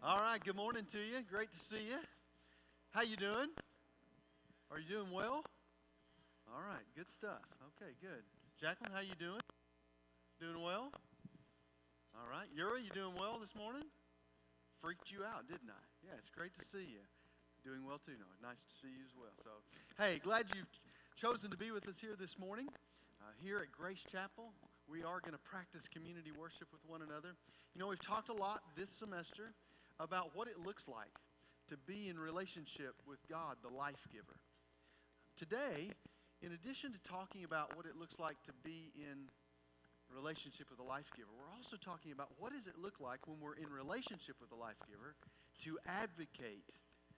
All right, good morning to you. Great to see you. How you doing? Are you doing well? All right, good stuff. Okay, good. Jacqueline, how you doing? Doing well? All right. Yuri, you doing well this morning? Freaked you out, didn't I? Yeah, it's great to see you. Doing well too, Noah. Nice to see you as well. So, hey, glad you've chosen to be with us here this morning. Here at Grace Chapel, we are going to practice community worship with one another. You know, we've talked a lot this semester about what it looks like to be in relationship with God, the life giver. Today, in addition to talking about what it looks like to be in relationship with the life giver, we're also talking about what does it look like when we're in relationship with the life giver to advocate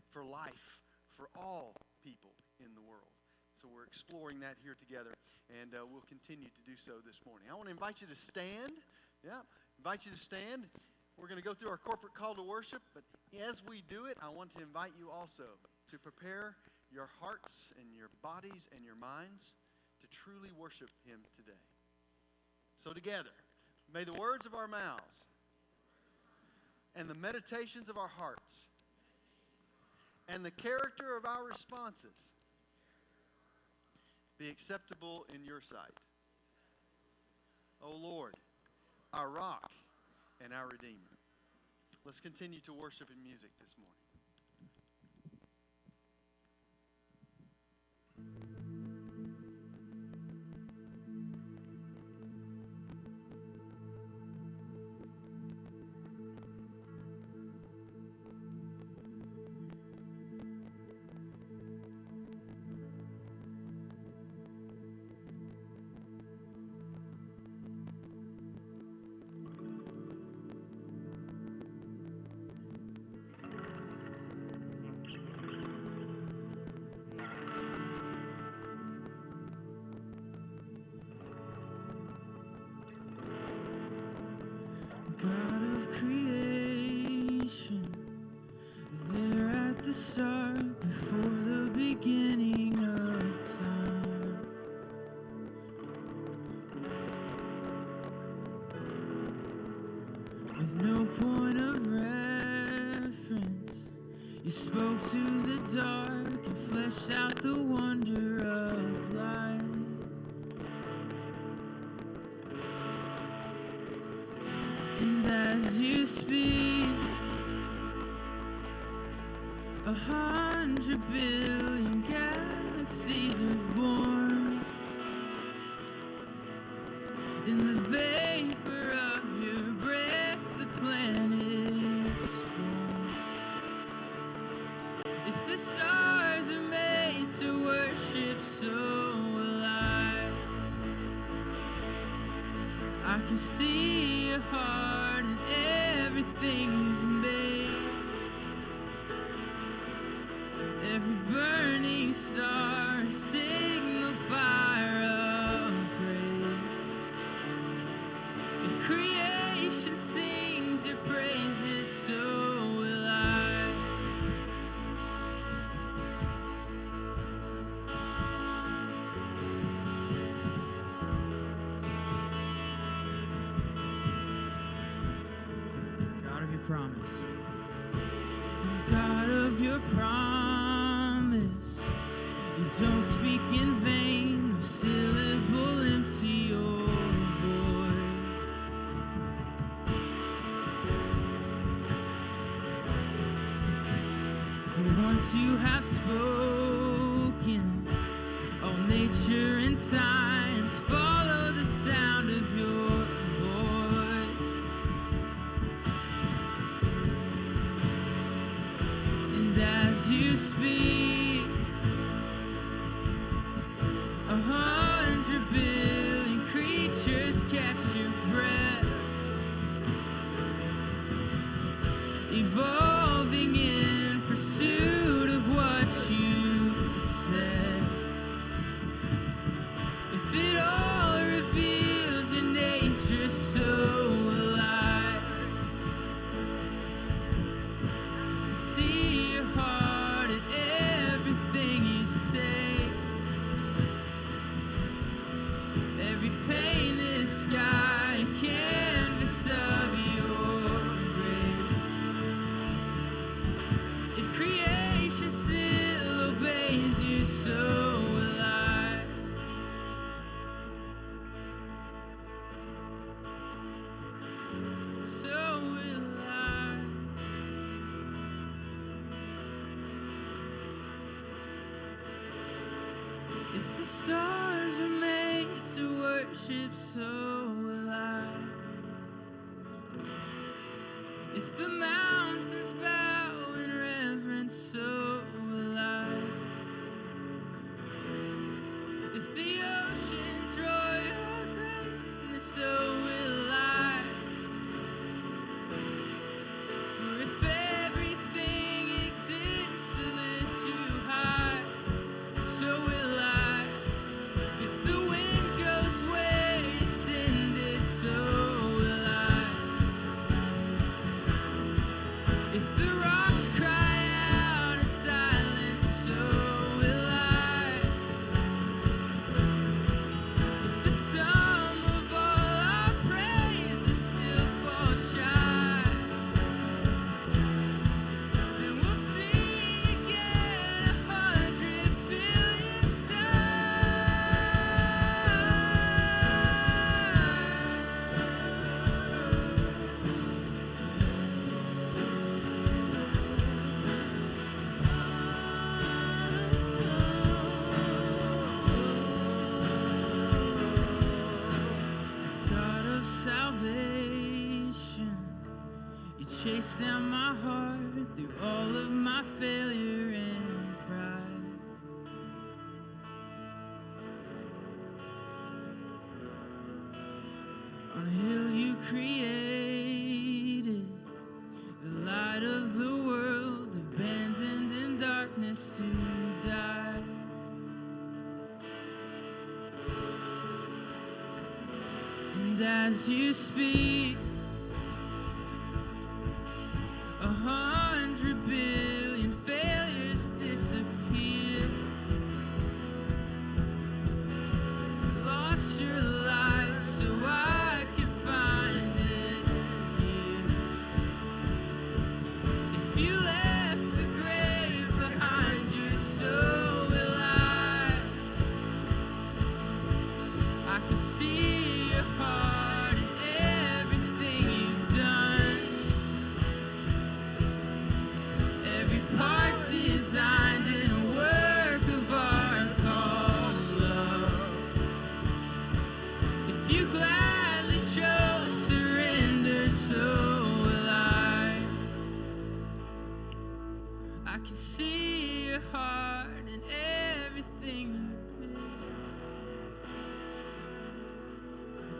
for life for all people in the world. So we're exploring that here together, and we'll continue to do so this morning. I want to invite you to stand. Yeah, invite you to stand. We're going to go through our corporate call to worship, but as we do it, I want to invite you also to prepare your hearts and your bodies and your minds to truly worship Him today. So together, may the words of our mouths and the meditations of our hearts and the character of our responses be acceptable in your sight. O Lord, our rock and our Redeemer. Let's continue to worship in music this morning. God of creation, there at the start, before the beginning of time. With no point of reference, you spoke to the dark and fleshed out the wonder of life. And as you speak, 100 billion galaxies are born. In the vapor of your breath, the planets form. If the stars are made to worship, so will I. I can see your heart in everything you've made. Every burning star, a signal fire of grace. If creation sings your praises, so will I. Promise. God of your promise, you don't speak in vain, no syllable empty or void. For once you have spoken, all nature and science follow the sound of your voice. As you speak, 100 billion creatures catch your breath, evolving in pursuit of what you said. If it all reveals your nature, so will I. See your heart in everything you say. Every painless sky, canvas of your grace. If the stars were made to worship, so will I. If the mountains bow in reverence, so will I. If the oceans roar your greatness, so will I. For if everything exists to lift you high, so will I. If the wind goes where you send it, so will I. If the rocks cry out in silence, so will I. If the sum of all our praises still falls shy, then we'll sing again 100 billion God of salvation, you chased down my heart through all of my failure and pride. On a hill you created, the light of the world, abandoned in darkness to die. And as you speak, 100 billion failures disappear. You lost your life so I could find it here. If you left the grave behind you, so will I. I can see your heart in everything you've done. Every part designed in a work of art called love. If you gladly chose surrender, so will I. I can see your heart in everything you've made.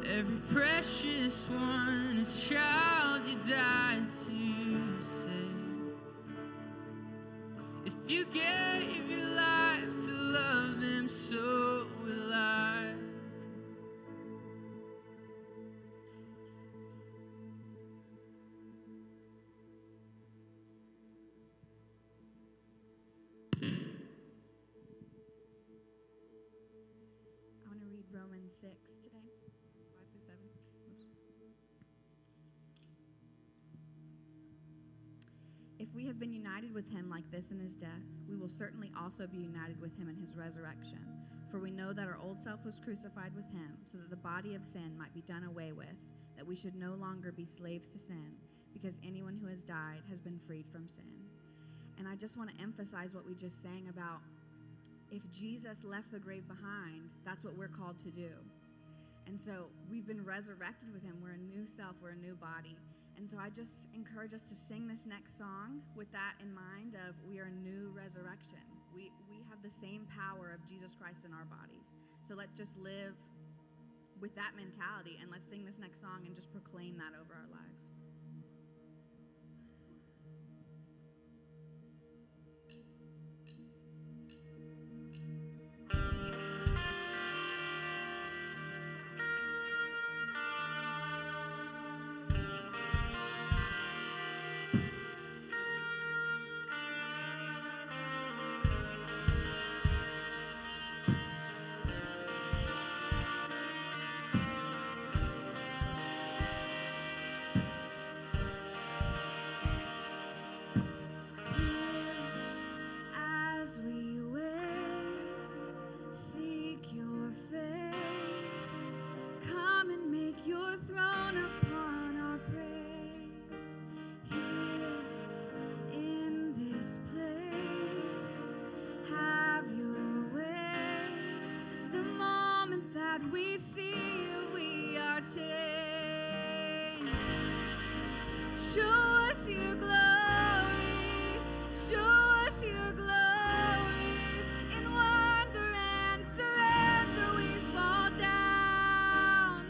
Every precious one, a child you died to save. If you gave your life to love them, so will I. I want to read Romans 6 today, 5 through 7. Oops. If we have been united with him like this in his death, we will certainly also be united with him in his resurrection. For we know that our old self was crucified with him, so that the body of sin might be done away with, that we should no longer be slaves to sin, because anyone who has died has been freed from sin. And I just want to emphasize what we just sang about. If Jesus left the grave behind, that's what we're called to do. And so we've been resurrected with him. We're a new self. We're a new body. And so I just encourage us to sing this next song with that in mind of we are a new resurrection. We have the same power of Jesus Christ in our bodies. So let's just live with that mentality, and let's sing this next song and just proclaim that over our lives. Show us your glory. Show us your glory. In wonder and surrender we fall down.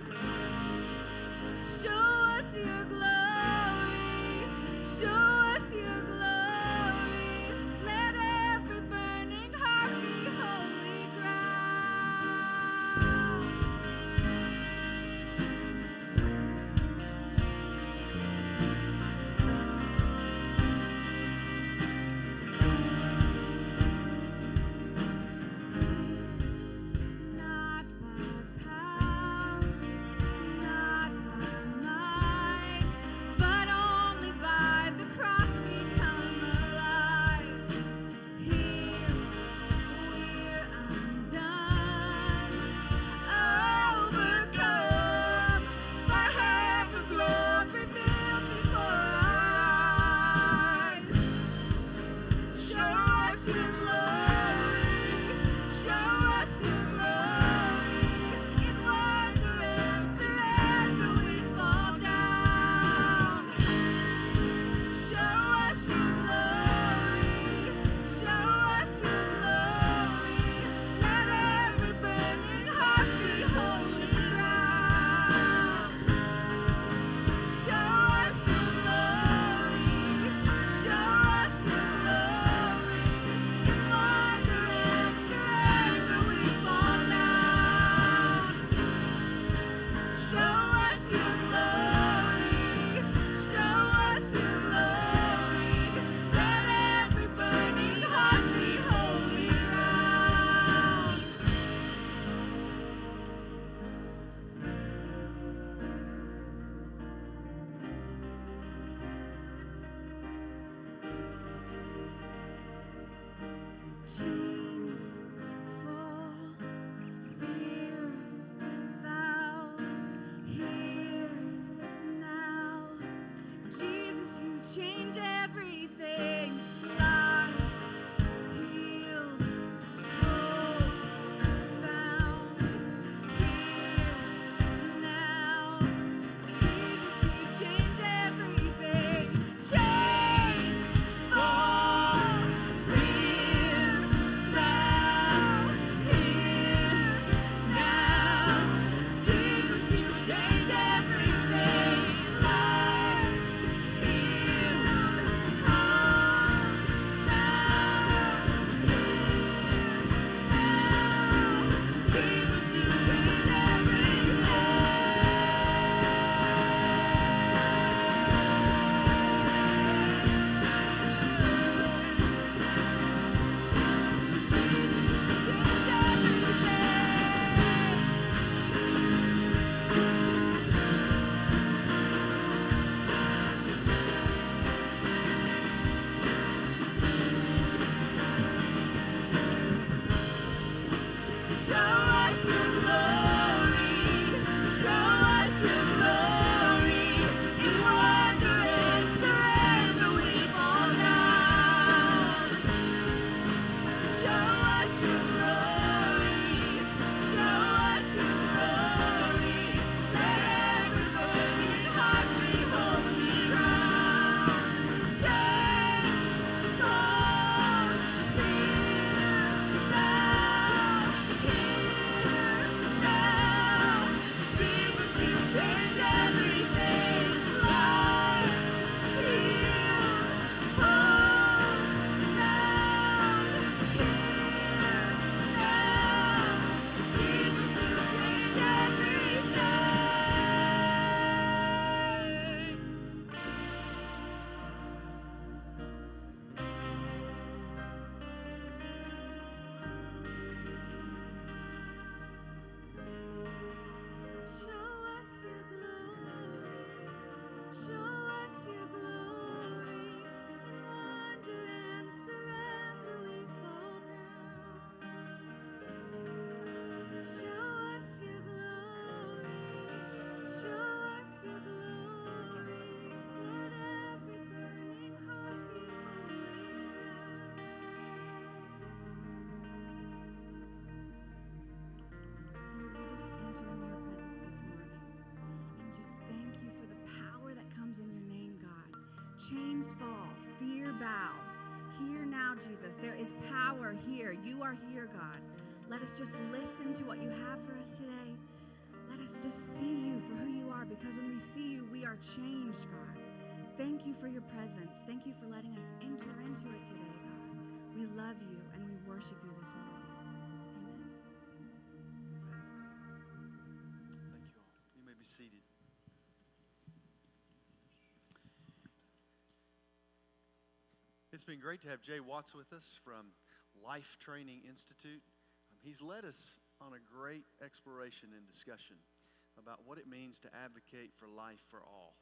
Show us your glory. Show us your glory. Let every burning heart be holy ground. Not by power, not by might, but only by the cross we come alive. Here we're undone, overcome by heaven's love revealed before our eyes. Show us your glory. Show us your glory. In wonder and surrender we fall down. Show us your glory. Show us your glory. Let every burning heart be holy ground. Show us your glory. Show us your glory. In wonder and surrender we fall down. Show us your glory. Show us your glory. Let every burning heart be holy ground. Chains fall, fear bow here now. Jesus, you change everything. Lives healed, hope found here now. Jesus, you change everything. Chains fall, fear chains fall, fear bow. Here now, Jesus, there is power here. You are here, God. Let us just listen to what you have for us today. Let us just see you for who you are, because when we see you, we are changed, God. Thank you for your presence. Thank you for letting us enter into it today, God. We love you and we worship you this morning. Amen. Thank you all. You may be seated. It's been great to have Jay Watts with us from Life Training Institute. He's led us on a great exploration and discussion about what it means to advocate for life for all.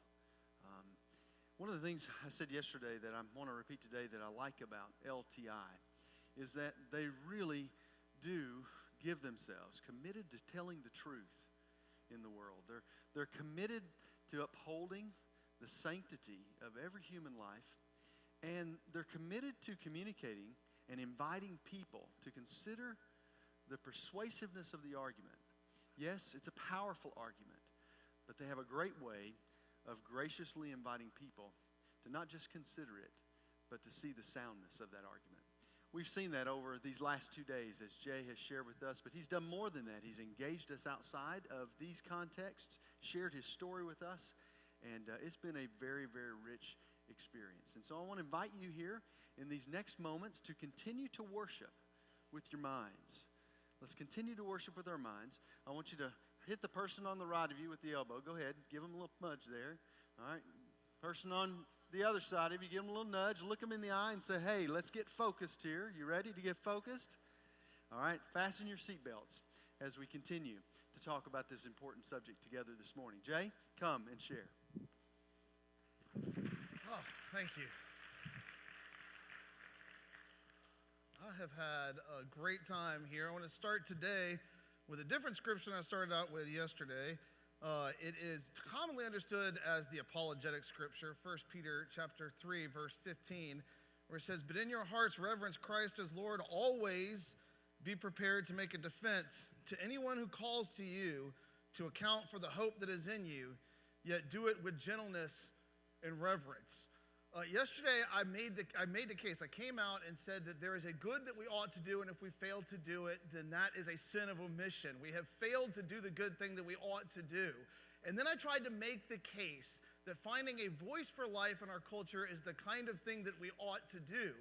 One of the things I said yesterday that I want to repeat today that I like about LTI is that they really do give themselves committed to telling the truth in the world. They're committed to upholding the sanctity of every human life, and they're committed to communicating and inviting people to consider the persuasiveness of the argument. Yes, it's a powerful argument, but they have a great way of graciously inviting people to not just consider it, but to see the soundness of that argument. We've seen that over these last 2 days as Jay has shared with us, but he's done more than that. He's engaged us outside of these contexts, shared his story with us, and it's been a very, very rich experience. And so I want to invite you here in these next moments to continue to worship with your minds. Let's continue to worship with our minds. I want you to hit the person on the right of you with the elbow. Go ahead. Give them a little nudge there. All right. Person on the other side of you, give them a little nudge. Look them in the eye and say, hey, let's get focused here. You ready to get focused? All right. Fasten your seatbelts as we continue to talk about this important subject together this morning. Jay, come and share. Oh, thank you. I have had a great time here. I want to start today with a different scripture than I started out with yesterday. It is commonly understood as the apologetic scripture, 1 Peter chapter 3, verse 15, where it says, "But in your hearts reverence Christ as Lord. Always be prepared to make a defense to anyone who calls to you to account for the hope that is in you, yet do it with gentleness and reverence." Yesterday, I made the case. I came out and said that there is a good that we ought to do, and if we fail to do it, then that is a sin of omission. We have failed to do the good thing that we ought to do. And then I tried to make the case that finding a voice for life in our culture is the kind of thing that we ought to do.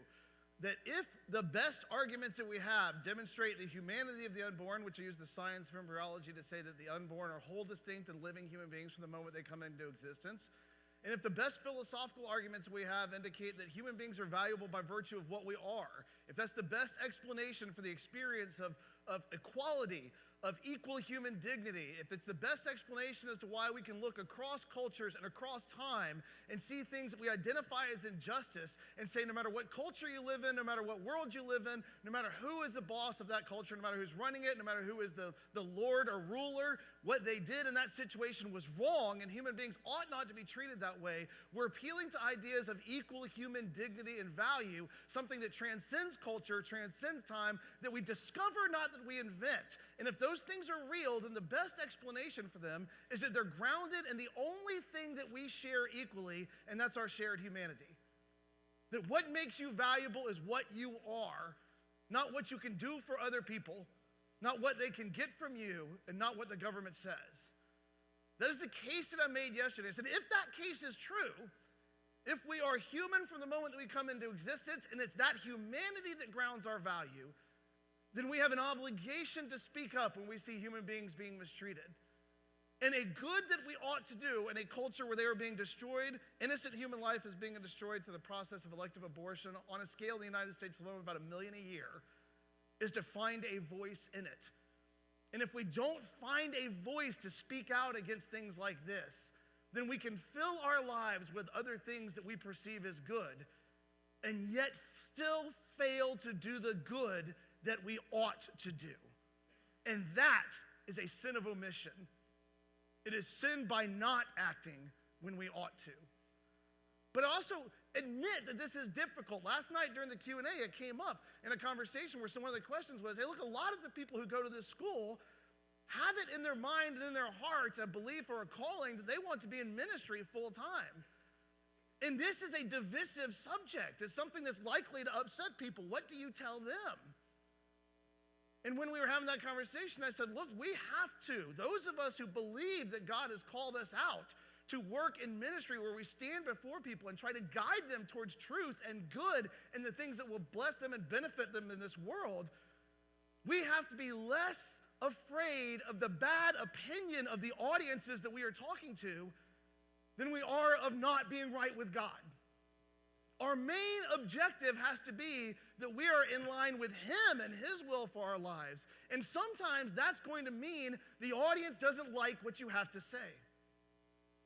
That if the best arguments that we have demonstrate the humanity of the unborn, which I use the science of embryology to say that the unborn are whole, distinct, and living human beings from the moment they come into existence, and if the best philosophical arguments we have indicate that human beings are valuable by virtue of what we are, if that's the best explanation for the experience of equality, of equal human dignity, if it's the best explanation as to why we can look across cultures and across time and see things that we identify as injustice and say no matter what culture you live in, no matter what world you live in, no matter who is the boss of that culture, no matter who's running it, no matter who is the lord or ruler, what they did in that situation was wrong and human beings ought not to be treated that way, we're appealing to ideas of equal human dignity and value, something that transcends culture, transcends time, that we discover, not that we invent. And if those things are real, then the best explanation for them is that they're grounded in the only thing that we share equally, and that's our shared humanity. That what makes you valuable is what you are, not what you can do for other people, not what they can get from you, and not what the government says. That is the case that I made yesterday. I said, if that case is true, if we are human from the moment that we come into existence, and it's that humanity that grounds our value, then we have an obligation to speak up when we see human beings being mistreated. And a good that we ought to do in a culture where they are being destroyed, innocent human life is being destroyed through the process of elective abortion on a scale in the United States alone of about 1 million a year, is to find a voice in it. And if we don't find a voice to speak out against things like this, then we can fill our lives with other things that we perceive as good, and yet still fail to do the good that we ought to do. And that is a sin of omission. It is sin by not acting when we ought to. But also admit that this is difficult. Last night during the Q&A, it came up in a conversation where one of the questions was, hey, look, a lot of the people who go to this school have it in their mind and in their hearts a belief or a calling that they want to be in ministry full time. And this is a divisive subject. It's something that's likely to upset people. What do you tell them? And when we were having that conversation, I said, look, we have to. Those of us who believe that God has called us out to work in ministry where we stand before people and try to guide them towards truth and good and the things that will bless them and benefit them in this world, we have to be less afraid of the bad opinion of the audiences that we are talking to than we are of not being right with God. Our main objective has to be that we are in line with Him and His will for our lives. And sometimes that's going to mean the audience doesn't like what you have to say.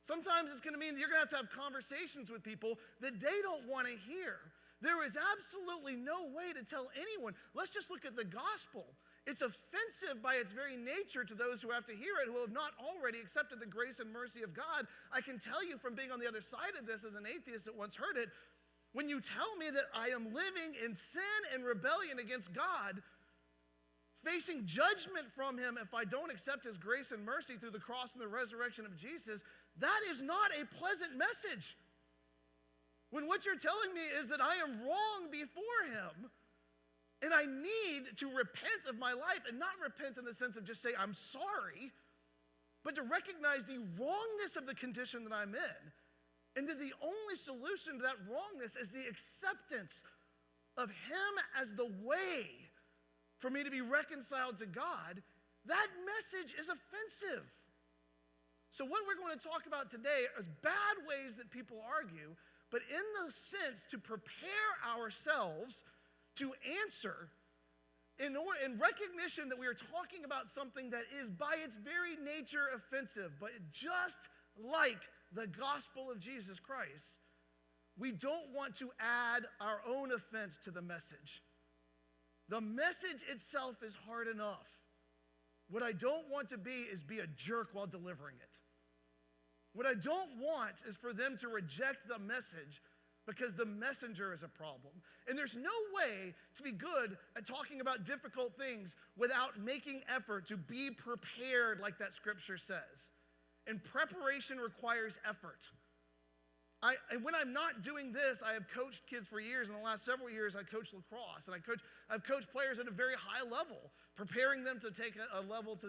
Sometimes it's going to mean that you're going to have conversations with people that they don't want to hear. There is absolutely no way to tell anyone. Let's just look at the gospel. It's offensive by its very nature to those who have to hear it, who have not already accepted the grace and mercy of God. I can tell you from being on the other side of this as an atheist that once heard it, when you tell me that I am living in sin and rebellion against God, facing judgment from Him if I don't accept His grace and mercy through the cross and the resurrection of Jesus, that is not a pleasant message. When what you're telling me is that I am wrong before Him, and I need to repent of my life, and not repent in the sense of just say I'm sorry, but to recognize the wrongness of the condition that I'm in, and that the only solution to that wrongness is the acceptance of Him as the way for me to be reconciled to God, that message is offensive. So what we're going to talk about today is bad ways that people argue, but in the sense to prepare ourselves to answer in recognition that we are talking about something that is by its very nature offensive, but just like the gospel of Jesus Christ, we don't want to add our own offense to the message. The message itself is hard enough. What I don't want to be is be a jerk while delivering it. What I don't want is for them to reject the message because the messenger is a problem. And there's no way to be good at talking about difficult things without making effort to be prepared like that scripture says. And preparation requires effort. And when I'm not doing this, I have coached kids for years. In the last several years, I coached lacrosse. And I've coached players at a very high level, preparing them to take a level to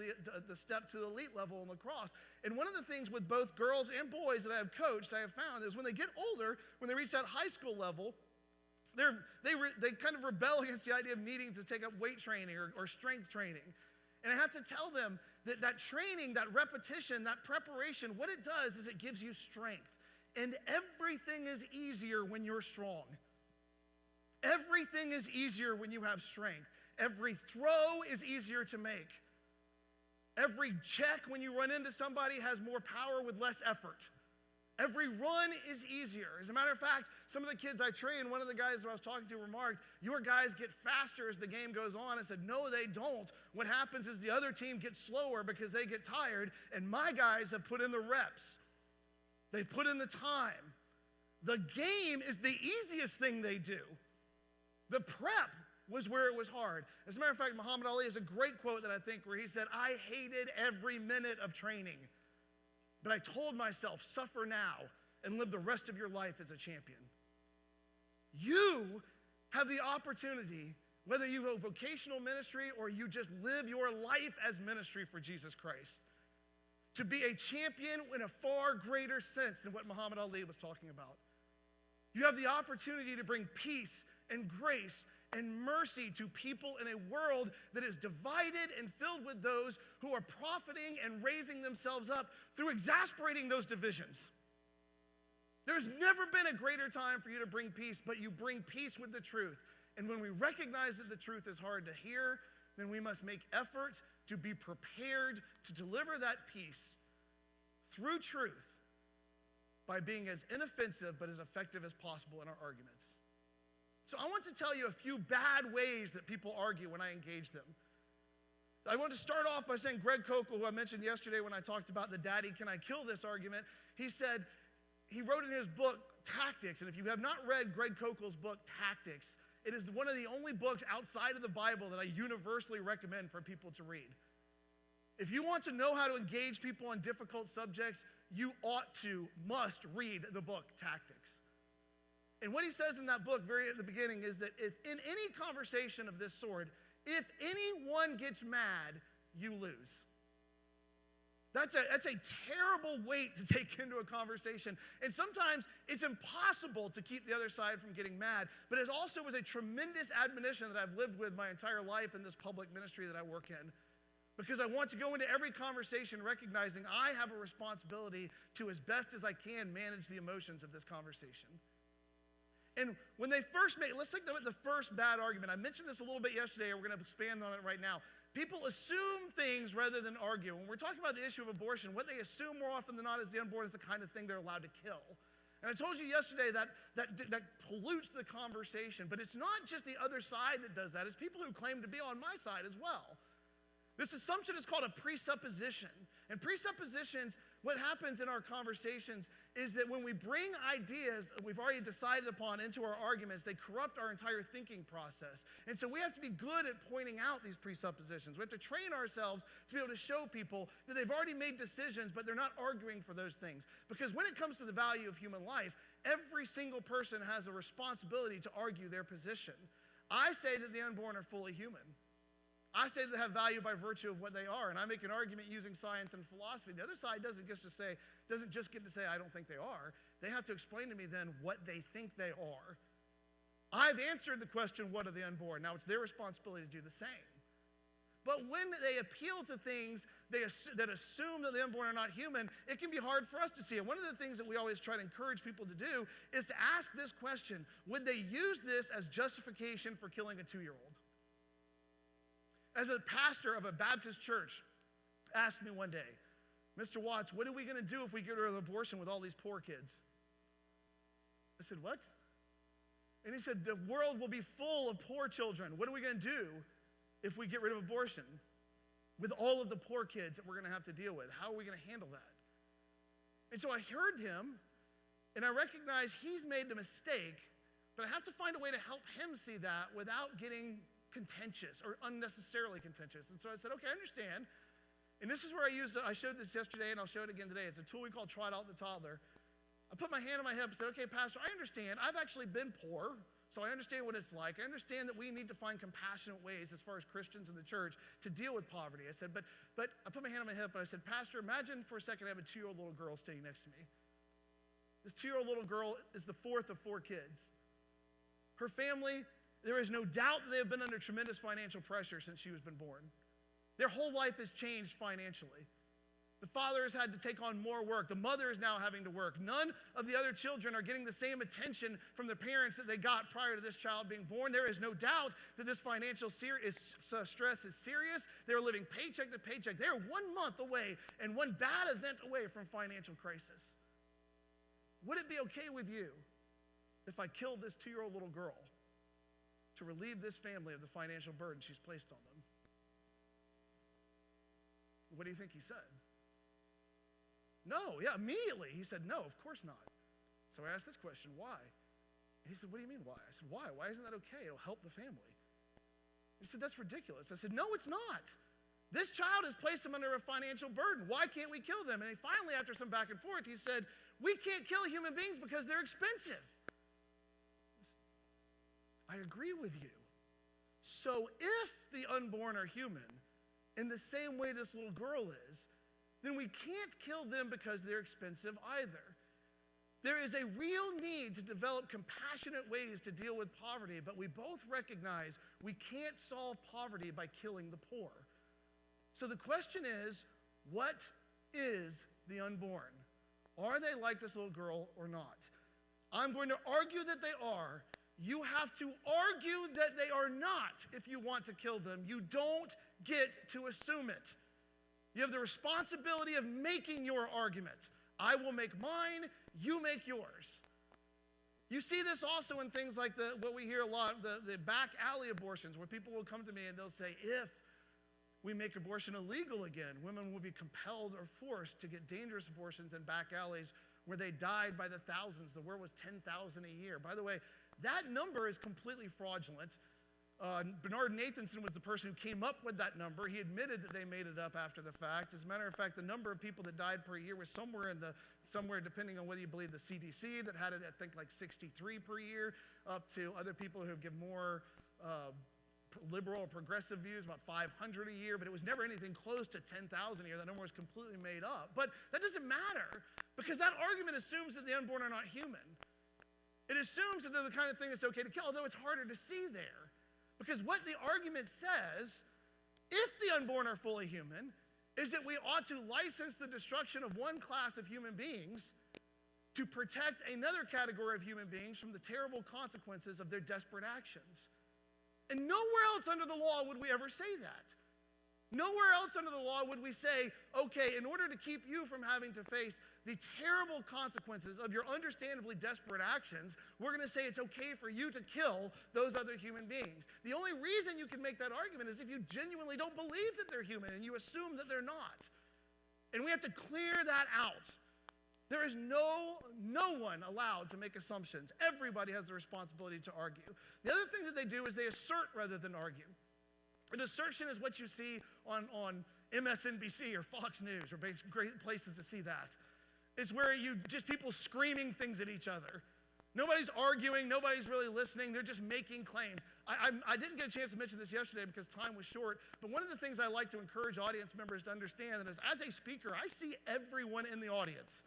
the step to the elite level in lacrosse. And one of the things with both girls and boys that I have coached, I have found, is when they get older, when they reach that high school level, they kind of rebel against the idea of needing to take up weight training or strength training. And I have to tell them that training, that repetition, that preparation, what it does is it gives you strength. And everything is easier when you're strong. Everything is easier when you have strength. Every throw is easier to make. Every check when you run into somebody has more power with less effort. Every run is easier. As a matter of fact, some of the kids I train, one of the guys that I was talking to remarked, your guys get faster as the game goes on. I said, no, they don't. What happens is the other team gets slower because they get tired, and my guys have put in the reps. They've put in the time. The game is the easiest thing they do. The prep was where it was hard. As a matter of fact, Muhammad Ali has a great quote that I think where he said, I hated every minute of training, but I told myself, suffer now and live the rest of your life as a champion. You have the opportunity, whether you go vocational ministry or you just live your life as ministry for Jesus Christ, to be a champion in a far greater sense than what Muhammad Ali was talking about. You have the opportunity to bring peace and grace and mercy to people in a world that is divided and filled with those who are profiting and raising themselves up through exasperating those divisions. There's never been a greater time for you to bring peace, but you bring peace with the truth. And when we recognize that the truth is hard to hear, then we must make effort to be prepared to deliver that peace through truth by being as inoffensive but as effective as possible in our arguments. So I want to tell you a few bad ways that people argue when I engage them. I want to start off by saying Greg Koukl, who I mentioned yesterday when I talked about the daddy, can I kill this argument? He said, he wrote in his book, Tactics, and if you have not read Greg Koukl's book, Tactics, it is one of the only books outside of the Bible that I universally recommend for people to read. If you want to know how to engage people on difficult subjects, you must read the book Tactics. And what he says in that book, very at the beginning, is that if in any conversation of this sort, if anyone gets mad, you lose. That's a terrible weight to take into a conversation. And sometimes it's impossible to keep the other side from getting mad. But it also was a tremendous admonition that I've lived with my entire life in this public ministry that I work in. Because I want to go into every conversation recognizing I have a responsibility to, as best as I can, manage the emotions of this conversation. And when they first made, let's look at the first bad argument. I mentioned this a little bit yesterday, and we're going to expand on it right now. People assume things rather than argue. When we're talking about the issue of abortion, what they assume more often than not is the unborn is the kind of thing they're allowed to kill. And I told you yesterday that pollutes the conversation. But it's not just the other side that does that. It's people who claim to be on my side as well. This assumption is called a presupposition. And presuppositions, what happens in our conversations is that when we bring ideas that we've already decided upon into our arguments, they corrupt our entire thinking process. And so we have to be good at pointing out these presuppositions. We have to train ourselves to be able to show people that they've already made decisions, but they're not arguing for those things. Because when it comes to the value of human life, every single person has a responsibility to argue their position. I say that the unborn are fully human. I say they have value by virtue of what they are, and I make an argument using science and philosophy. The other side doesn't just get to say, I don't think they are. They have to explain to me then what they think they are. I've answered the question, what are the unborn? Now it's their responsibility to do the same. But when they appeal to things that assume that the unborn are not human, it can be hard for us to see it. One of the things that we always try to encourage people to do is to ask this question: would they use this as justification for killing a 2-year-old? As a pastor of a Baptist church asked me one day, Mr. Watts, what are we going to do if we get rid of abortion with all these poor kids? I said, what? And he said, the world will be full of poor children. What are we going to do if we get rid of abortion with all of the poor kids that we're going to have to deal with? How are we going to handle that? And so I heard him, and I recognize he's made the mistake, but I have to find a way to help him see that without getting contentious or unnecessarily contentious. And so I said, okay, I understand. And this is where I showed this yesterday, and I'll show it again today. It's a tool we call Trot Out the Toddler. I put my hand on my hip and said, okay, Pastor, I understand. I've actually been poor, so I understand what it's like. I understand that we need to find compassionate ways as far as Christians in the church to deal with poverty. I said, but I put my hand on my hip and I said, Pastor, imagine for a second I have a 2-year-old little girl standing next to me. This 2-year-old little girl is the fourth of 4 kids. Her family, there is no doubt that they have been under tremendous financial pressure since she was been born. Their whole life has changed financially. The father has had to take on more work. The mother is now having to work. None of the other children are getting the same attention from their parents that they got prior to this child being born. There is no doubt that this financial stress is serious. They're living paycheck to paycheck. They're 1 month away and one bad event away from financial crisis. Would it be okay with you if I killed this 2-year-old little girl to relieve this family of the financial burden she's placed on them? What do you think he said? No, yeah, immediately. He said, no, of course not. So I asked this question, why? And he said, what do you mean why? I said, why? Why isn't that okay? It'll help the family. He said, that's ridiculous. I said, no, it's not. This child has placed them under a financial burden. Why can't we kill them? And he finally, after some back and forth, he said, we can't kill human beings because they're expensive. I agree with you. So if the unborn are human, in the same way this little girl is, then we can't kill them because they're expensive either. There is a real need to develop compassionate ways to deal with poverty, but we both recognize we can't solve poverty by killing the poor. So the question is, what is the unborn? Are they like this little girl or not? I'm going to argue that they are. You have to argue that they are not if you want to kill them. You don't get to assume it. You have the responsibility of making your argument. I will make mine, you make yours. You see this also in things like what we hear a lot, the back alley abortions, where people will come to me and they'll say, if we make abortion illegal again, women will be compelled or forced to get dangerous abortions in back alleys where they died by the thousands. The word was 10,000 a year. By the way, that number is completely fraudulent. Bernard Nathanson was the person who came up with that number. He admitted that they made it up after the fact. As a matter of fact, the number of people that died per year was somewhere depending on whether you believe the CDC, that had it, I think, like 63 per year, up to other people who give more liberal or progressive views, about 500 a year, but it was never anything close to 10,000 a year. That number was completely made up. But that doesn't matter, because that argument assumes that the unborn are not human. It assumes that they're the kind of thing that's okay to kill, although it's harder to see there. Because what the argument says, if the unborn are fully human, is that we ought to license the destruction of one class of human beings to protect another category of human beings from the terrible consequences of their desperate actions. And nowhere else under the law would we ever say that. Nowhere else under the law would we say, okay, in order to keep you from having to face the terrible consequences of your understandably desperate actions, we're going to say it's okay for you to kill those other human beings. The only reason you can make that argument is if you genuinely don't believe that they're human and you assume that they're not. And we have to clear that out. There is no one allowed to make assumptions. Everybody has the responsibility to argue. The other thing that they do is they assert rather than argue. An assertion is what you see on MSNBC or Fox News, or great places to see that. It's where people screaming things at each other. Nobody's arguing, nobody's really listening, they're just making claims. I didn't get a chance to mention this yesterday because time was short, but one of the things I like to encourage audience members to understand is, as a speaker, I see everyone in the audience.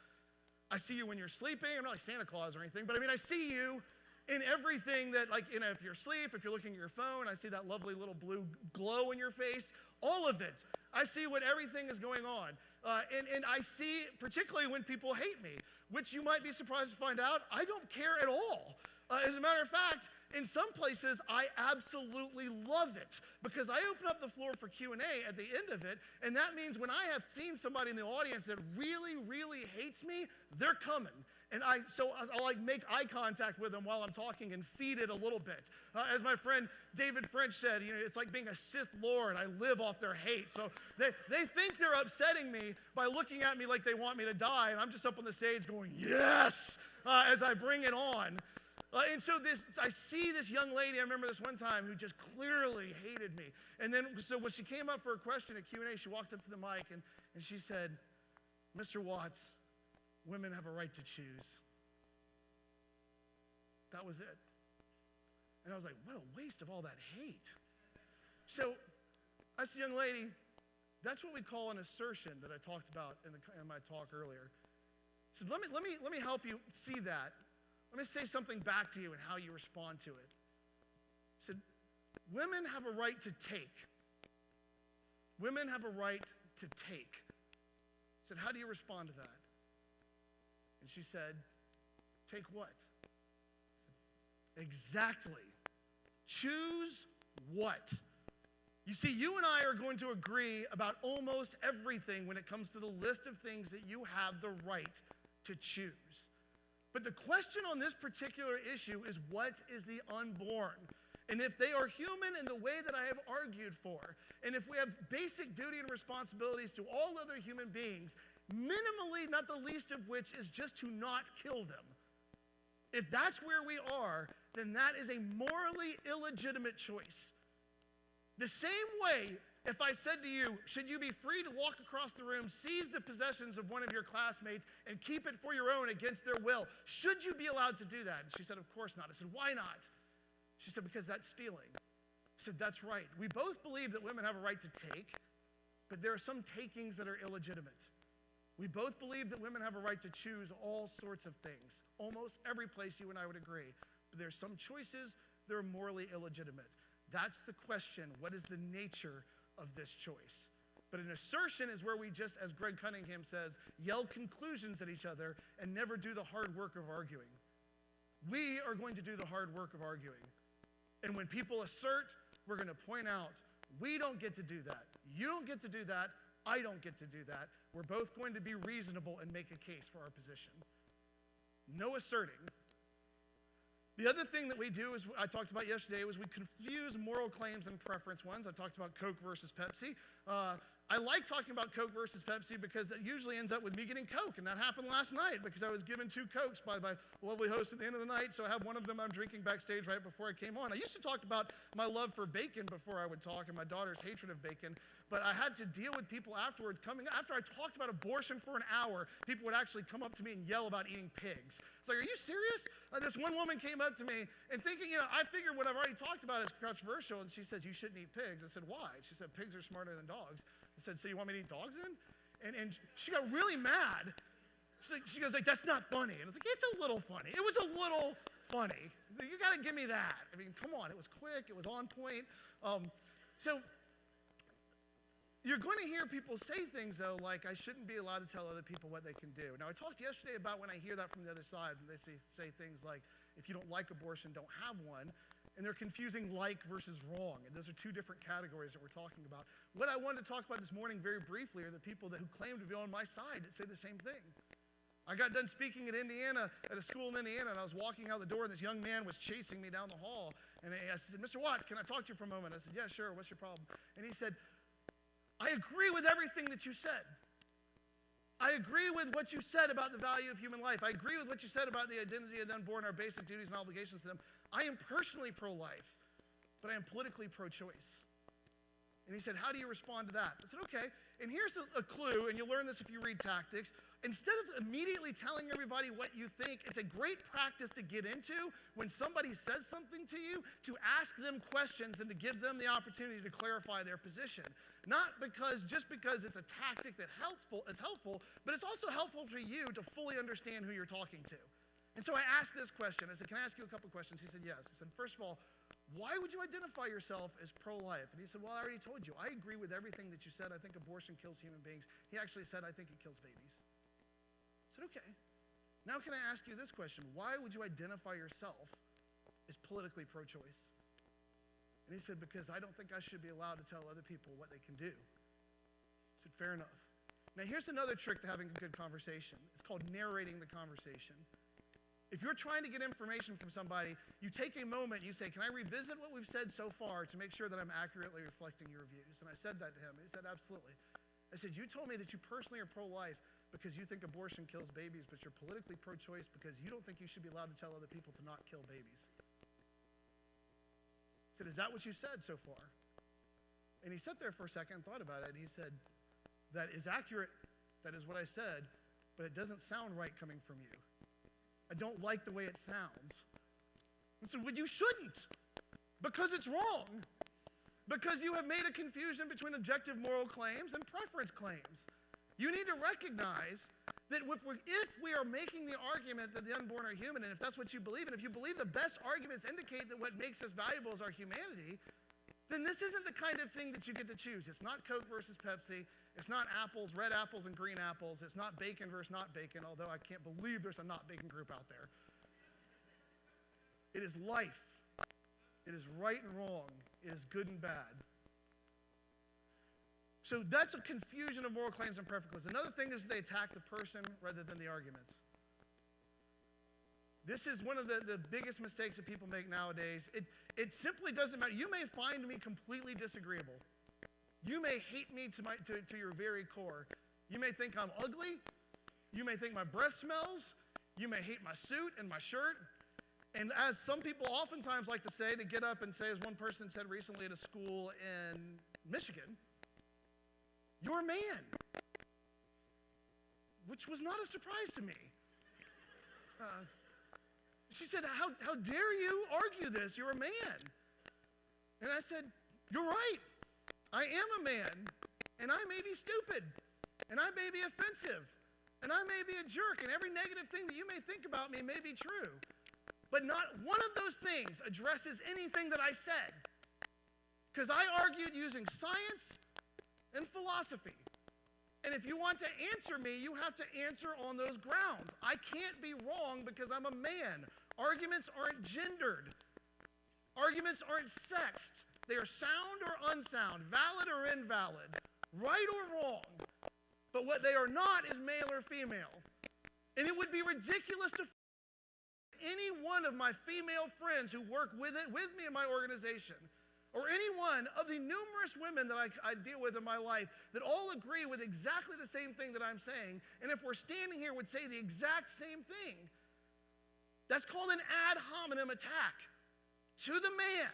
I see you when you're sleeping. I'm not like Santa Claus or anything, but I see you in everything that, if you're asleep, if you're looking at your phone, I see that lovely little blue glow in your face, all of it. I see what everything is going on. And I see, particularly when people hate me, which you might be surprised to find out, I don't care at all. As a matter of fact, in some places, I absolutely love it, because I open up the floor for Q&A at the end of it, and that means when I have seen somebody in the audience that really, really hates me, they're coming. And I'll make eye contact with them while I'm talking and feed it a little bit. As my friend David French said, it's like being a Sith Lord. I live off their hate. So they think they're upsetting me by looking at me like they want me to die, and I'm just up on the stage going, yes, as I bring it on. And so I see this young lady, I remember this one time, who just clearly hated me. And then, so when she came up for a question at Q&A, she walked up to the mic and she said, "Mr. Watts, women have a right to choose." That was it. And I was like, what a waste of all that hate. So I said, young lady, that's what we call an assertion that I talked about in my talk earlier. I said, let me help you see that. Let me say something back to you and how you respond to it. I said, women have a right to take. Women have a right to take. I said, how do you respond to that? And she said, take what? I said, exactly. Choose what? You see, you and I are going to agree about almost everything when it comes to the list of things that you have the right to choose. But the question on this particular issue is, what is the unborn? And if they are human in the way that I have argued for, and if we have basic duty and responsibilities to all other human beings, minimally, not the least of which is just to not kill them. If that's where we are, then that is a morally illegitimate choice. The same way, if I said to you, should you be free to walk across the room, seize the possessions of one of your classmates, and keep it for your own against their will, should you be allowed to do that? And she said, of course not. I said, why not? She said, because that's stealing. I said, that's right. We both believe that women have a right to take, but there are some takings that are illegitimate. We both believe that women have a right to choose all sorts of things. Almost every place you and I would agree. But there are some choices that are morally illegitimate. That's the question. What is the nature of this choice? But an assertion is where we just, as Greg Cunningham says, yell conclusions at each other and never do the hard work of arguing. We are going to do the hard work of arguing. And when people assert, we're going to point out, we don't get to do that. You don't get to do that. I don't get to do that. We're both going to be reasonable and make a case for our position. No asserting. The other thing that we do, is I talked about yesterday, was we confuse moral claims and preference ones. I talked about Coke versus Pepsi. I like talking about Coke versus Pepsi because it usually ends up with me getting Coke, and that happened last night because I was given 2 Cokes by my lovely host at the end of the night, so I have one of them I'm drinking backstage right before I came on. I used to talk about my love for bacon before I would talk and my daughter's hatred of bacon, but I had to deal with people afterwards after I talked about abortion for an hour, people would actually come up to me and yell about eating pigs. It's like, are you serious? This one woman came up to me and thinking, I figured what I've already talked about is controversial, and she says, you shouldn't eat pigs. I said, why? She said, pigs are smarter than dogs. I said, so you want me to eat dogs then? And she got really mad. She goes, that's not funny. And I was like, it's a little funny. It was a little funny. Like, you got to give me that. I mean, come on. It was quick. It was on point. So you're going to hear people say things, though, like I shouldn't be allowed to tell other people what they can do. Now, I talked yesterday about when I hear that from the other side, and they say things like, if you don't like abortion, don't have one. And they're confusing like versus wrong. And those are 2 different categories that we're talking about. What I wanted to talk about this morning very briefly are the people who claim to be on my side that say the same thing. I got done speaking at Indiana, at a school in Indiana, and I was walking out the door, and this young man was chasing me down the hall. And I said, Mr. Watts, can I talk to you for a moment? I said, yeah, sure. What's your problem? And he said, I agree with everything that you said. I agree with what you said about the value of human life. I agree with what you said about the identity of the unborn, our basic duties and obligations to them. I am personally pro-life, but I am politically pro-choice. And he said, how do you respond to that? I said, okay, and here's a clue, and you'll learn this if you read Tactics. Instead of immediately telling everybody what you think, it's a great practice to get into when somebody says something to you, to ask them questions and to give them the opportunity to clarify their position. Not just because it's a tactic that's helpful, but it's also helpful for you to fully understand who you're talking to. And so I asked this question. I said, can I ask you a couple questions? He said, yes. I said, first of all, why would you identify yourself as pro-life? And he said, well, I already told you. I agree with everything that you said. I think abortion kills human beings. He actually said, I think it kills babies. I said, okay. Now can I ask you this question? Why would you identify yourself as politically pro-choice? And he said, because I don't think I should be allowed to tell other people what they can do. I said, fair enough. Now here's another trick to having a good conversation. It's called narrating the conversation. If you're trying to get information from somebody, you take a moment, you say, can I revisit what we've said so far to make sure that I'm accurately reflecting your views? And I said that to him. He said, absolutely. I said, you told me that you personally are pro-life because you think abortion kills babies, but you're politically pro-choice because you don't think you should be allowed to tell other people to not kill babies. I said, is that what you said so far? And he sat there for a second and thought about it, and he said, that is accurate. That is what I said, but it doesn't sound right coming from you. I don't like the way it sounds. I said, well, you shouldn't, because it's wrong. Because you have made a confusion between objective moral claims and preference claims. You need to recognize that if we are making the argument that the unborn are human, and if that's what you believe, and if you believe the best arguments indicate that what makes us valuable is our humanity, then this isn't the kind of thing that you get to choose. It's not Coke versus Pepsi. It's not apples, red apples and green apples. It's not bacon versus not bacon, although I can't believe there's a not bacon group out there. It is life. It is right and wrong. It is good and bad. So that's a confusion of moral claims and preferences. Another thing is they attack the person rather than the arguments. This is one of the biggest mistakes that people make nowadays. It simply doesn't matter. You may find me completely disagreeable. You may hate me to your very core. You may think I'm ugly. You may think my breath smells. You may hate my suit and my shirt. And as some people oftentimes like to say, to get up and say, as one person said recently at a school in Michigan, you're a man. Which was not a surprise to me. She said, how dare you argue this? You're a man. And I said, you're right. I am a man. And I may be stupid. And I may be offensive. And I may be a jerk. And every negative thing that you may think about me may be true. But not one of those things addresses anything that I said. Because I argued using science and philosophy. And if you want to answer me, you have to answer on those grounds. I can't be wrong because I'm a man. Arguments aren't gendered. Arguments aren't sexed. They are sound or unsound, valid or invalid, right or wrong. But what they are not is male or female. And it would be ridiculous to any one of my female friends who work with me in my organization, or any one of the numerous women that I deal with in my life that all agree with exactly the same thing that I'm saying, and if we're standing here would say the exact same thing, that's called an ad hominem attack. To the man,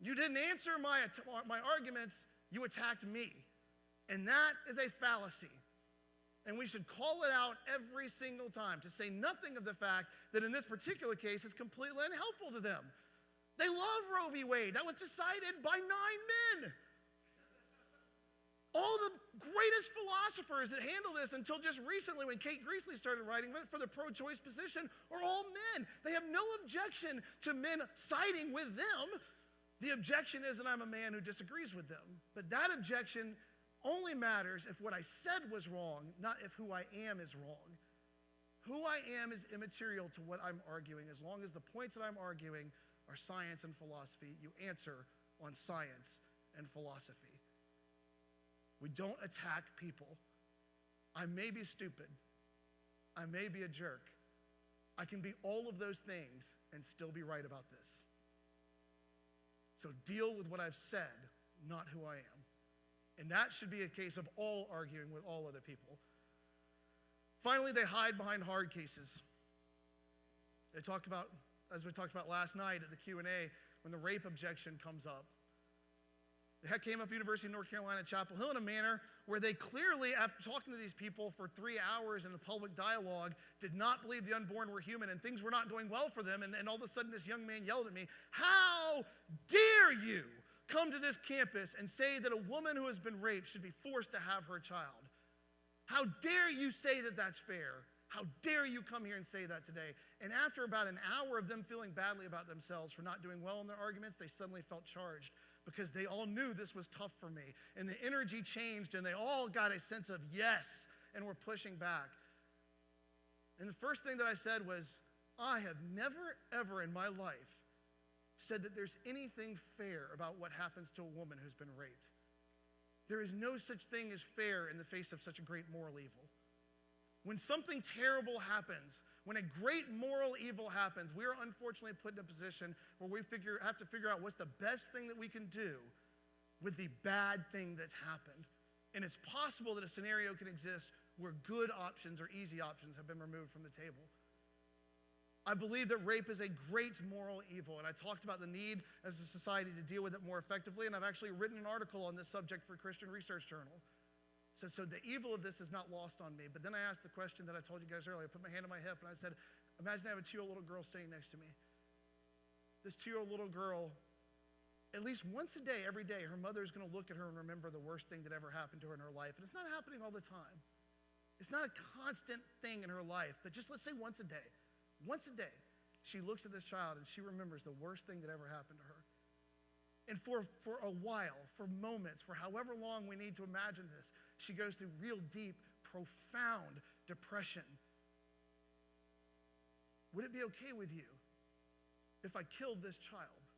you didn't answer my arguments, you attacked me. And that is a fallacy. And we should call it out every single time, to say nothing of the fact that in this particular case, it's completely unhelpful to them. They love Roe v. Wade. That was decided by 9 men. All the greatest philosophers that handle this until just recently when Kate Greasley started writing for the pro-choice position are all men. They have no objection to men siding with them. The objection is that I'm a man who disagrees with them. But that objection only matters if what I said was wrong, not if who I am is wrong. Who I am is immaterial to what I'm arguing. As long as the points that I'm arguing are science and philosophy, you answer on science and philosophy. We don't attack people. I may be stupid. I may be a jerk. I can be all of those things and still be right about this. So deal with what I've said, not who I am. And that should be a case of all arguing with all other people. Finally, they hide behind hard cases. They talk about, as we talked about last night at the Q&A, when the rape objection comes up. It came up at University of North Carolina, Chapel Hill, in a manner where they clearly, after talking to these people for 3 hours in a public dialogue, did not believe the unborn were human and things were not going well for them. And all of a sudden, this young man yelled at me, "How dare you come to this campus and say that a woman who has been raped should be forced to have her child? How dare you say that that's fair? How dare you come here and say that today?" And after about an hour of them feeling badly about themselves for not doing well in their arguments, they suddenly felt charged because they all knew this was tough for me. And the energy changed and they all got a sense of yes and were pushing back. And the first thing that I said was, I have never, ever in my life said that there's anything fair about what happens to a woman who's been raped. There is no such thing as fair in the face of such a great moral evil. When something terrible happens, when a great moral evil happens, we are unfortunately put in a position where we have to figure out what's the best thing that we can do with the bad thing that's happened. And it's possible that a scenario can exist where good options or easy options have been removed from the table. I believe that rape is a great moral evil, and I talked about the need as a society to deal with it more effectively, and I've actually written an article on this subject for Christian Research Journal. So the evil of this is not lost on me. But then I asked the question that I told you guys earlier. I put my hand on my hip and I said, imagine I have a 2-year-old little girl sitting next to me. This 2-year-old little girl, at least once a day, every day, her mother is going to look at her and remember the worst thing that ever happened to her in her life. And it's not happening all the time. It's not a constant thing in her life, but just let's say once a day. Once a day, she looks at this child and she remembers the worst thing that ever happened to her. And for a while, for moments, for however long we need to imagine this, she goes through real deep, profound depression. Would it be okay with you if I killed this child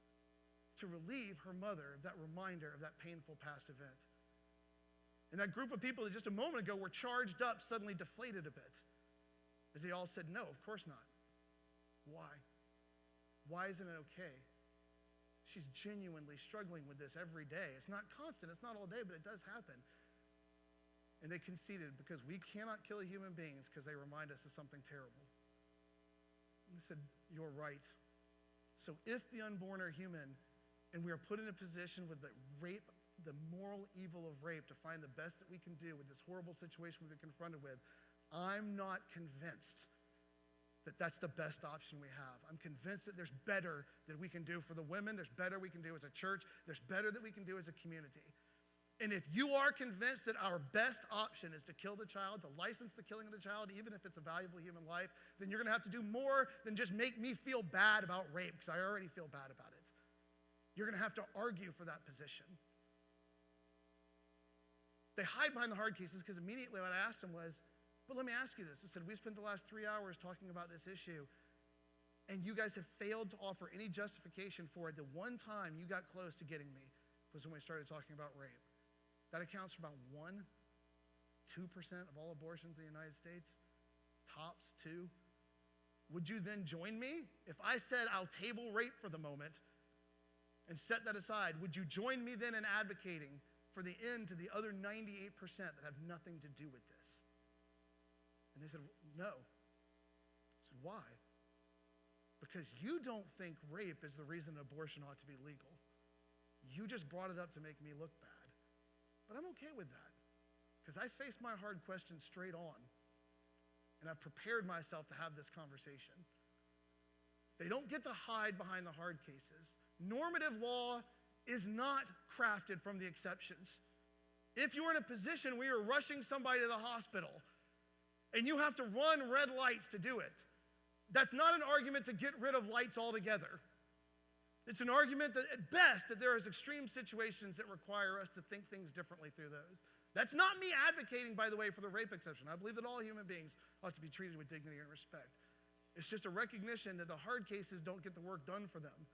to relieve her mother of that reminder of that painful past event? And that group of people that just a moment ago were charged up suddenly deflated a bit as they all said, no, of course not. Why? Why isn't it okay? She's genuinely struggling with this every day. It's not constant, it's not all day, but it does happen. And they conceded because we cannot kill human beings because they remind us of something terrible. And they said, you're right. So if the unborn are human and we are put in a position with the rape, the moral evil of rape to find the best that we can do with this horrible situation we've been confronted with, I'm not convinced that that's the best option we have. I'm convinced that there's better that we can do for the women, there's better we can do as a church, there's better that we can do as a community. And if you are convinced that our best option is to kill the child, to license the killing of the child, even if it's a valuable human life, then you're gonna have to do more than just make me feel bad about rape, because I already feel bad about it. You're gonna have to argue for that position. They hide behind the hard cases because immediately what I asked them was, but let me ask you this. I said, we spent the last 3 hours talking about this issue, and you guys have failed to offer any justification for it. The one time you got close to getting me was when we started talking about rape. That accounts for about 1-2% of all abortions in the United States, tops 2. Would you then join me if I said I'll table rape for the moment and set that aside, would you join me then in advocating for the end to the other 98% that have nothing to do with this? And they said, no. I said, why? Because you don't think rape is the reason abortion ought to be legal. You just brought it up to make me look bad. But I'm okay with that, because I face my hard questions straight on, and I've prepared myself to have this conversation. They don't get to hide behind the hard cases. Normative law is not crafted from the exceptions. If you're in a position where you're rushing somebody to the hospital and you have to run red lights to do it, that's not an argument to get rid of lights altogether. It's an argument that at best that there is extreme situations that require us to think things differently through those. That's not me advocating, by the way, for the rape exception. I believe that all human beings ought to be treated with dignity and respect. It's just a recognition that the hard cases don't get the work done for them,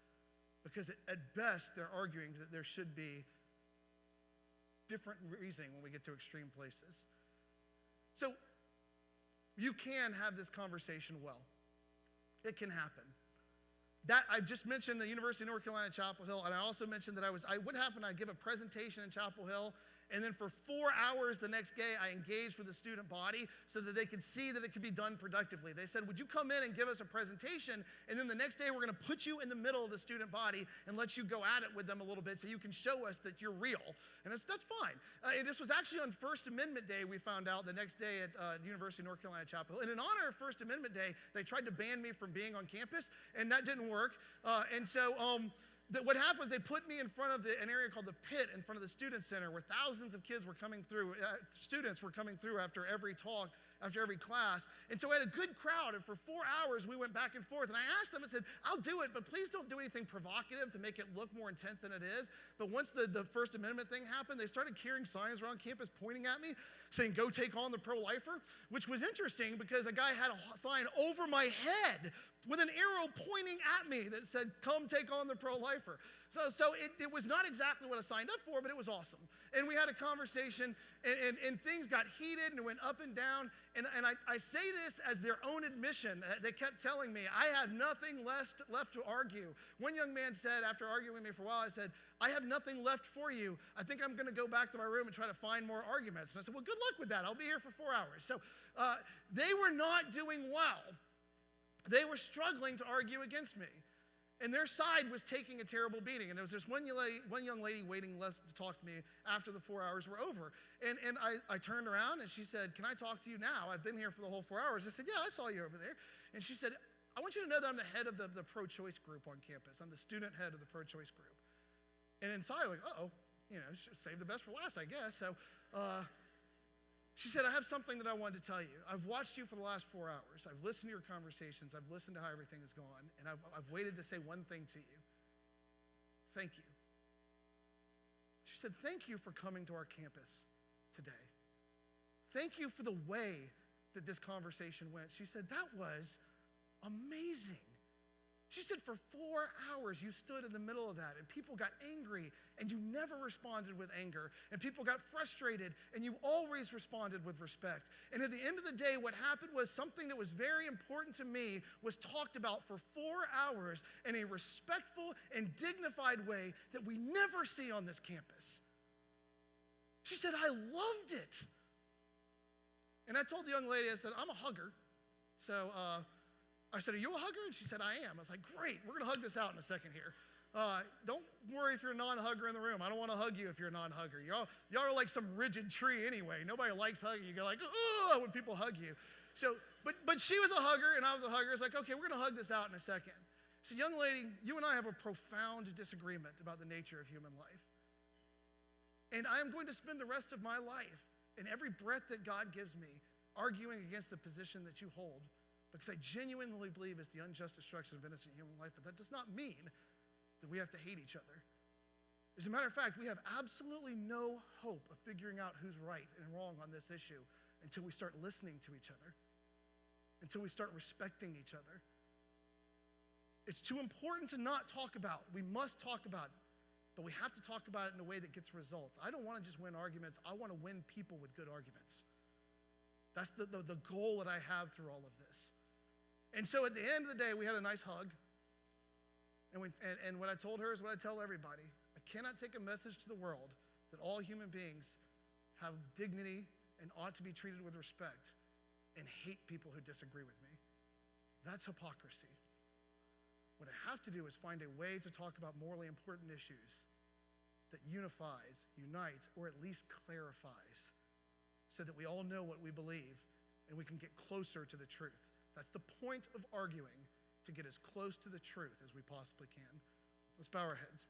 because at best they're arguing that there should be different reasoning when we get to extreme places. So you can have this conversation well. It can happen. That I just mentioned the University of North Carolina, Chapel Hill, and I also mentioned that I'd give a presentation in Chapel Hill, and then for 4 hours the next day I engaged with the student body so that they could see that it could be done productively. They said, would you come in and give us a presentation, and then the next day we're going to put you in the middle of the student body and let you go at it with them a little bit so you can show us that you're real. And that's fine. And this was actually on First Amendment Day, we found out, the next day at University of North Carolina, Chapel Hill. And in honor of First Amendment Day, they tried to ban me from being on campus, and that didn't work. What happened was they put me in front of an area called the Pit, in front of the Student Center, where thousands of kids were coming through, students were coming through after every talk, after every class. And so I had a good crowd, and for 4 hours we went back and forth. And I asked them, I said, I'll do it, but please don't do anything provocative to make it look more intense than it is. But once the First Amendment thing happened, they started carrying signs around campus pointing at me, saying, go take on the pro-lifer, which was interesting because a guy had a sign over my head with an arrow pointing at me that said, come take on the pro-lifer. So it was not exactly what I signed up for, but it was awesome. And we had a conversation, and things got heated and went up and down. And I say this as their own admission. They kept telling me, I have nothing left to argue. One young man said, after arguing with me for a while, I said, I have nothing left for you. I think I'm going to go back to my room and try to find more arguments. And I said, well, good luck with that. I'll be here for 4 hours. So they were not doing well. They were struggling to argue against me. And their side was taking a terrible beating. And there was this one young lady waiting to talk to me after the 4 hours were over. And I turned around and she said, can I talk to you now? I've been here for the whole 4 hours. I said, yeah, I saw you over there. And she said, I want you to know that I'm the head of the pro-choice group on campus. I'm the student head of the pro-choice group. And inside, I'm like, uh-oh, save the best for last, I guess. So she said, I have something that I wanted to tell you. I've watched you for the last 4 hours. I've listened to your conversations. I've listened to how everything has gone. And I've waited to say one thing to you. Thank you. She said, thank you for coming to our campus today. Thank you for the way that this conversation went. She said, that was amazing. She said, for 4 hours you stood in the middle of that, and people got angry, and you never responded with anger, and people got frustrated, and you always responded with respect. And at the end of the day, what happened was something that was very important to me was talked about for 4 hours in a respectful and dignified way that we never see on this campus. She said, I loved it. And I told the young lady, I said, I'm a hugger. So I said, are you a hugger? And she said, I am. I was like, great, we're going to hug this out in a second here. Don't worry if you're a non-hugger in the room. I don't want to hug you if you're a non-hugger. Y'all are like some rigid tree anyway. Nobody likes hugging. You go like, oh, when people hug you. So, but she was a hugger and I was a hugger. It's like, okay, we're going to hug this out in a second. So young lady, you and I have a profound disagreement about the nature of human life. And I am going to spend the rest of my life and every breath that God gives me arguing against the position that you hold, because I genuinely believe it's the unjust destruction of innocent human life, but that does not mean that we have to hate each other. As a matter of fact, we have absolutely no hope of figuring out who's right and wrong on this issue until we start listening to each other, until we start respecting each other. It's too important to not talk about. We must talk about it, but we have to talk about it in a way that gets results. I don't want to just win arguments. I want to win people with good arguments. That's the goal that I have through all of this. And so at the end of the day, we had a nice hug. And what I told her is what I tell everybody. I cannot take a message to the world that all human beings have dignity and ought to be treated with respect and hate people who disagree with me. That's hypocrisy. What I have to do is find a way to talk about morally important issues that unifies, unites, or at least clarifies so that we all know what we believe and we can get closer to the truth. That's the point of arguing, to get as close to the truth as we possibly can. Let's bow our heads.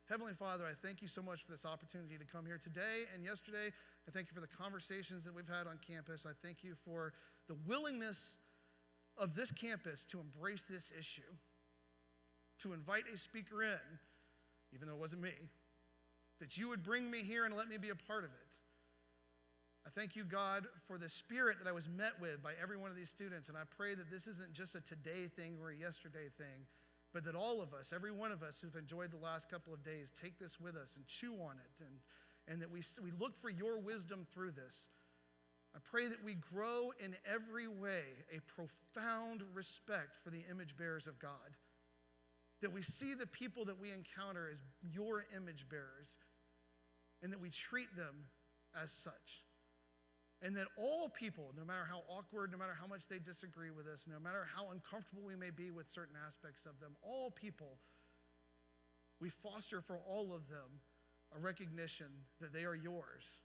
Heavenly Father, I thank you so much for this opportunity to come here today and yesterday. I thank you for the conversations that we've had on campus. I thank you for the willingness of this campus to embrace this issue, to invite a speaker in, even though it wasn't me, that you would bring me here and let me be a part of it. I thank you, God, for the spirit that I was met with by every one of these students, and I pray that this isn't just a today thing or a yesterday thing, but that all of us, every one of us who've enjoyed the last couple of days, take this with us and chew on it, and that we look for your wisdom through this. I pray that we grow in every way a profound respect for the image bearers of God, that we see the people that we encounter as your image bearers, and that we treat them as such. And that all people, no matter how awkward, no matter how much they disagree with us, no matter how uncomfortable we may be with certain aspects of them, all people, we foster for all of them a recognition that they are yours,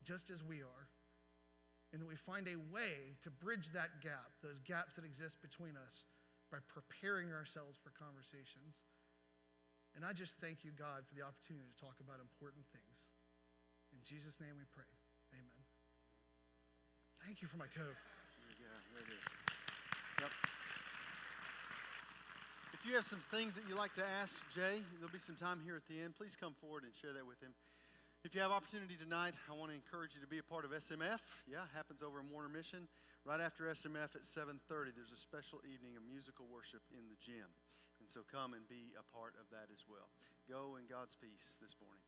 just as we are. And that we find a way to bridge that gap, those gaps that exist between us, by preparing ourselves for conversations. And I just thank you, God, for the opportunity to talk about important things. In Jesus' name we pray. Amen. Thank you for my coat. There you go. There it is. Yep. If you have some things that you'd like to ask Jay, there'll be some time here at the end. Please come forward and share that with him. If you have opportunity tonight, I want to encourage you to be a part of SMF. Yeah, it happens over in Warner Mission. Right after SMF at 7:30, there's a special evening of musical worship in the gym. And so come and be a part of that as well. Go in God's peace this morning.